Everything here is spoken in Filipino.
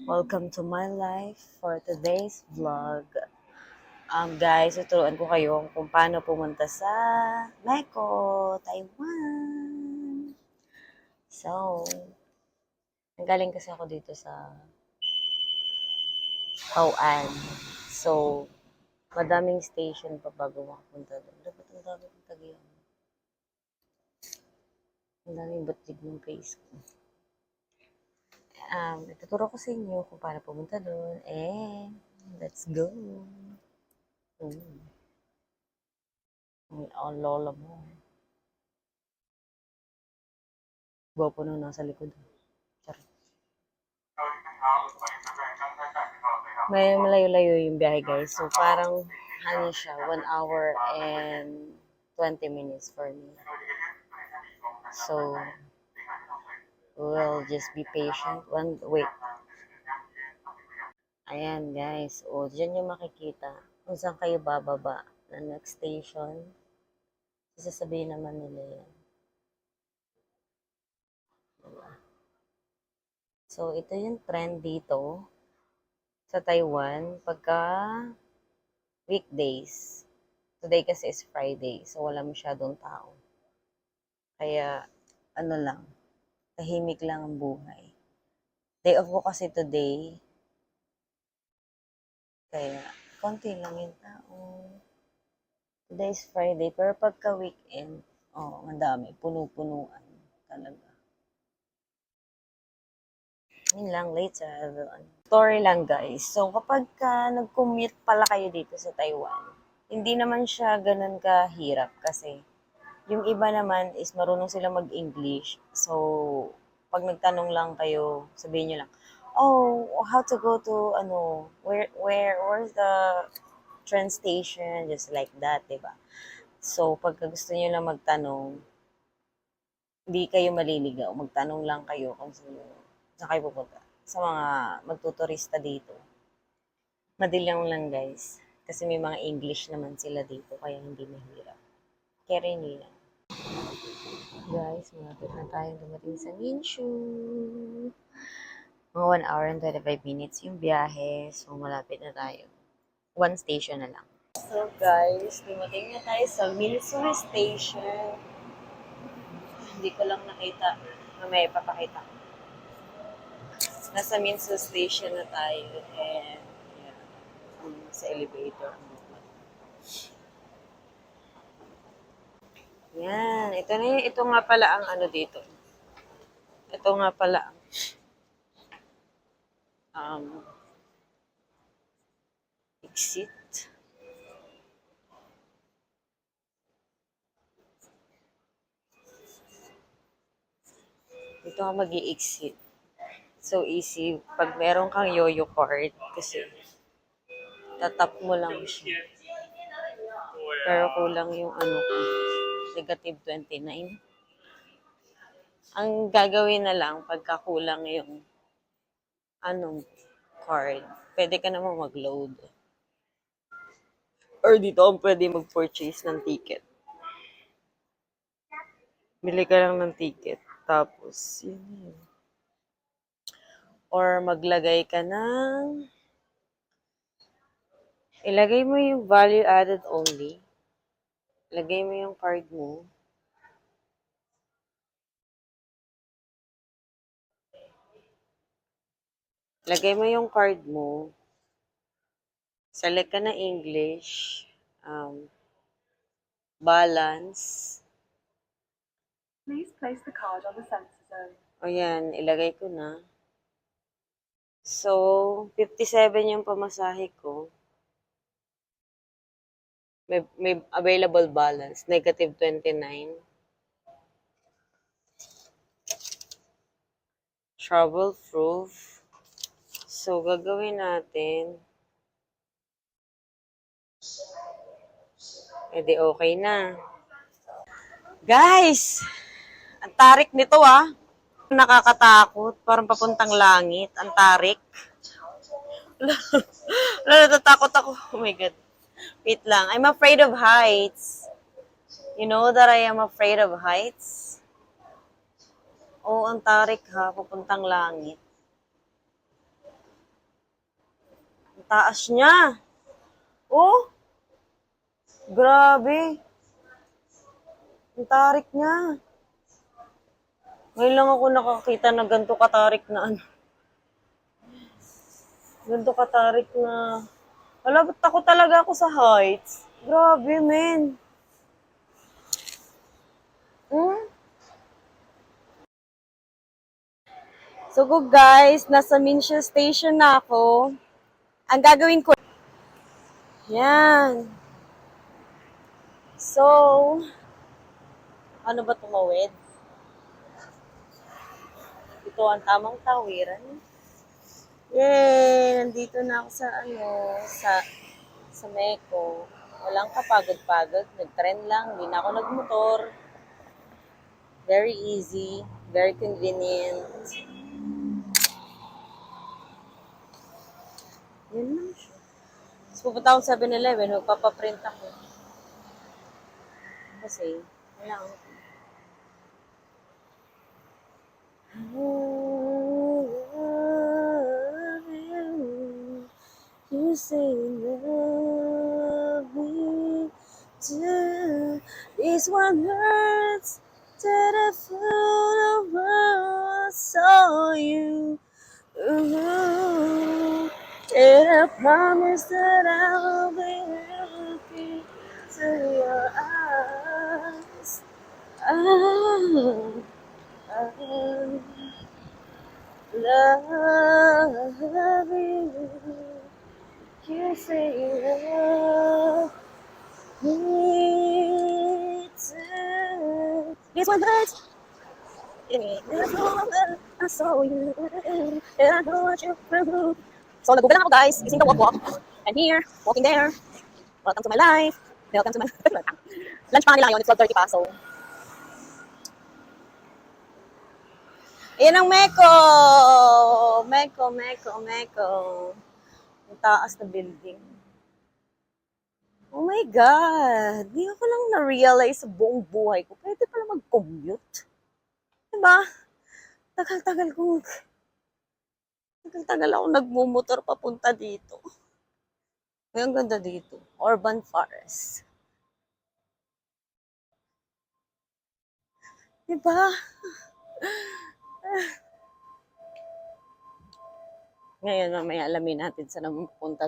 Welcome to my life for today's vlog. Guys, tuturuan ko kayo kung paano pumunta sa Meko, Taiwan. So, nanggaling kasi ako dito sa Hauan. So, madaming station pa bago makapunta doon. Dapat ang dami kong tagiyan. Ang daming batig ng face ko. Ituturo ko sa inyo kung paano pumunta doon. Let's go. Ang lola mo. Gwapo nung nasa likod. Charot. May malayo-layo yung biyahe, guys. So, parang, siya, 1 hour and 20 minutes for me. So, we'll just be patient. Wait. Ayan, guys. O, dyan yung makikita kung saan kayo bababa na next station. Sasabihin naman nila yan. Diba? So, ito yung trend dito sa Taiwan pagka weekdays. Today kasi is Friday, so wala masyadong tao. Kaya, lang, tahimik lang ang buhay. Day off ko kasi today, kaya konti lang yung tao. Today is Friday, pero pagka weekend, ang dami, puno-punuan talaga. Yun lang, later. Story lang, guys. So, kapag nag-commute pala kayo dito sa Taiwan, hindi naman siya ganun kahirap kasi yung iba naman is marunong sila mag-English. So, pag nagtanong lang kayo, sabihin nyo lang, how to go to, where's the train station? Just like that, diba? So, pagka gusto nyo lang magtanong, hindi kayo maliligaw. Magtanong lang kayo kung saan kayo pupunta. Sa mga magtuturista dito. Madilang lang, guys. Kasi may mga English naman sila dito, kaya hindi mahirap. Carry nyo yan. Guys, malapit na tayong dumating sa Minshu. Mga 1 hour and 25 minutes yung biyahe. So, malapit na tayo. 1 station na lang. So, guys, dumating na tayo sa Minshu Station. Hindi ko lang nakita. Mamaya ipapakita ko. Nasa Minshu Station na tayo. And, sa elevator. Yan. Ito nga pala ang dito. Ito nga pala exit. Ito nga mag-i-exit. So easy. Pag meron kang yoyo card, kasi tatap mo lang siya. Pero kulang yung negative 29. Ang gagawin na lang, pagka kulang yung card, pwede ka naman mag-load. Or dito ang pwede mag-purchase ng ticket. Bili ka lang ng ticket. Tapos, yun. Or maglagay ka ng ilagay mo yung value added only. Ilagay mo yung card mo. Lagay mo yung card mo. Select ka na English. Balance. Please place the card on the sensor zone. O yan, ilagay ko na. So, 57 yung pamasahe ko. May available balance, negative 29. Travel proof. So, gagawin natin. Edi okay na. Guys! Ang tarik nito Nakakatakot. Parang papuntang langit. Ang tarik. Natatakot ako. Oh my God. Wait lang. I'm afraid of heights. You know that I am afraid of heights? Oo, ang tarik papuntang langit. Ang taas niya. Oh, grabe. Ang tarik niya. Ngayon lang ako nakakita na ganito katarik na ano. Ganito katarik na. Wala, ba't ako talaga ako sa heights? Grabe, men. Hmm? So, good guys, nasa Minsha Station na ako. Ang gagawin ko, yan. So, ano ba tumawid? Ito ang tamang tawiran. Yay! Nandito na ako sa sa Meko. Walang kapagod-pagod. Nag-trend lang. Hindi na ako nagmotor. Very easy. Very convenient. Yan lang siya. Tapos pupunta akong 7-Eleven. Magpapaprint ako. Kasi, kailangan ko. You say you love me too. This one hurts that I feel the world saw you. Ooh, and I promise that I will be looking to your eyes. I love you. You say you love me too. This one hurts. I saw you, and I know what you've been through. So, nag-google lang ako, guys. Ising the walk. I'm here, walking there. Welcome to my life. Welcome to my... Lunch pa nga nila yun. It's 12:30 pa, so... Ayan ang Meko! Meko. Ang taas na building. Oh my God! Di ako lang na-realize sa buong buhay ko. Pwede pala mag-commute. Diba? Tagal-tagal ako nagmumotor papunta dito. Ay, ang ganda dito. Urban Forest. Diba? Ngayon, may alamin natin saan na pupunta